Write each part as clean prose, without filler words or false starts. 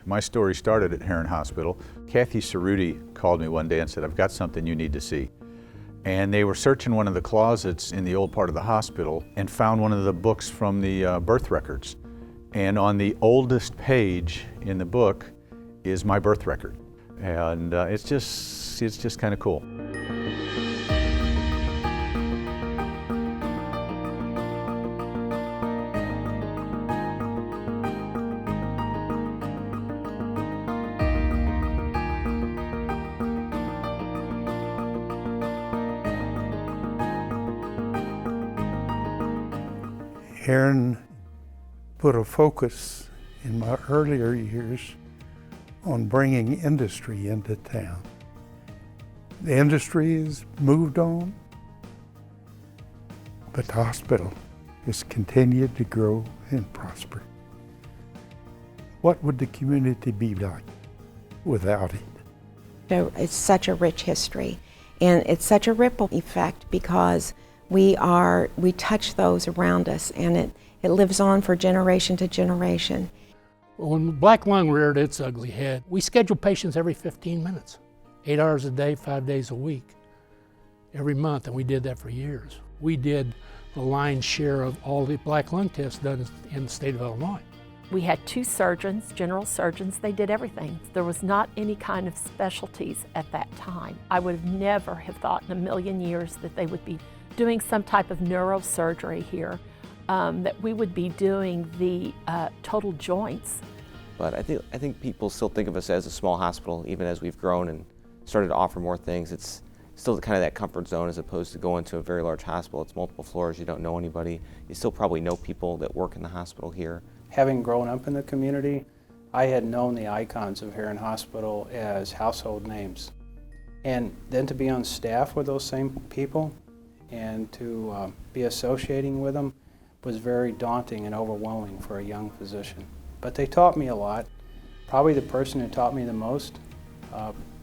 My story started at Herrin Hospital. Kathy Cerruti called me one day and said, "I've got something you need to see." And they were searching one of the closets in the old part of the hospital and found one of the books from the birth records. And on the oldest page in the book is my birth record. And it's just kind of cool. Herrin put a focus in my earlier years on bringing industry into town. The industry has moved on, but the hospital has continued to grow and prosper. What would the community be like without it? It's such a rich history, and it's such a ripple effect because we touch those around us, and it lives on for generation to generation. When black lung reared its ugly head, we scheduled patients every 15 minutes, 8 hours a day, 5 days a week, every month, and we did that for years. We did the lion's share of all the black lung tests done in the state of Illinois. We had 2 surgeons, general surgeons. They did everything. There was not any kind of specialties at that time. I would never have thought in a million years that they would be doing some type of neurosurgery here, that we would be doing the total joints. But I think people still think of us as a small hospital, even as we've grown and started to offer more things. It's still kind of that comfort zone as opposed to going to a very large hospital. It's multiple floors, you don't know anybody. You still probably know people that work in the hospital here. Having grown up in the community, I had known the icons of Herrin Hospital as household names. And then to be on staff with those same people and to be associating with them was very daunting and overwhelming for a young physician. But they taught me a lot. Probably the person who taught me the most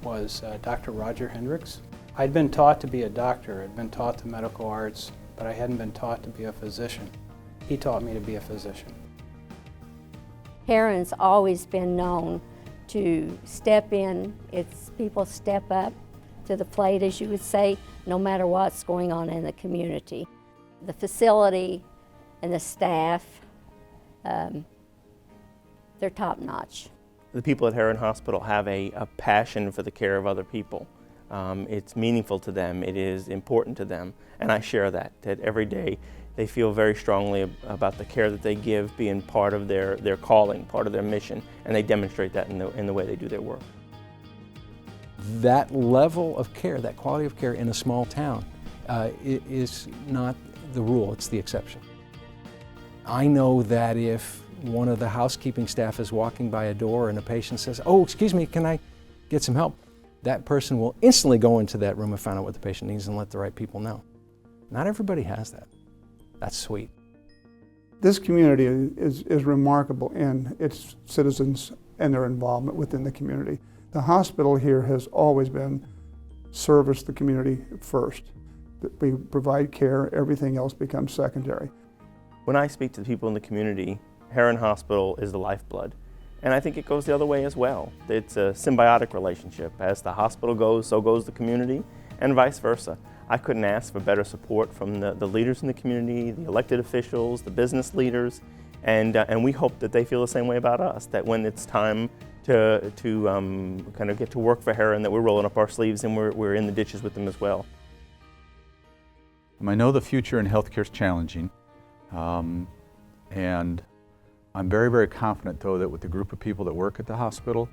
was Dr. Roger Hendricks. I'd been taught to be a doctor, I'd been taught the medical arts, but I hadn't been taught to be a physician. He taught me to be a physician. Herrin's always been known to step in. It's people step up to the plate, as you would say, no matter what's going on in the community. The facility and the staff, they're top-notch. The people at Herrin Hospital have a passion for the care of other people. It's meaningful to them, it is important to them, and I share that every day they feel very strongly about the care that they give being part of their calling, part of their mission, and they demonstrate that in the way they do their work. That level of care, that quality of care in a small town is not the rule, it's the exception. I know that if one of the housekeeping staff is walking by a door and a patient says, "Oh, excuse me, can I get some help?" that person will instantly go into that room and find out what the patient needs and let the right people know. Not everybody has that. That's sweet. This community is remarkable in its citizens and their involvement within the community. The hospital here has always been service the community first. We provide care, everything else becomes secondary. When I speak to the people in the community, Herrin Hospital is the lifeblood. And I think it goes the other way as well. It's a symbiotic relationship. As the hospital goes, so goes the community, and vice versa. I couldn't ask for better support from the leaders in the community, the elected officials, the business leaders, and we hope that they feel the same way about us, that when it's time to kind of get to work for Herrin, that we're rolling up our sleeves and we're in the ditches with them as well. I know the future in healthcare is challenging, and I'm very, very confident, though, that with the group of people that work at the hospital,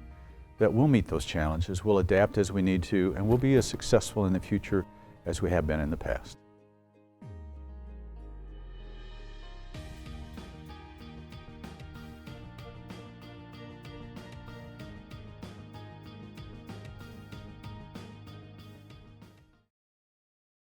that we'll meet those challenges, we'll adapt as we need to, and we'll be as successful in the future as we have been in the past.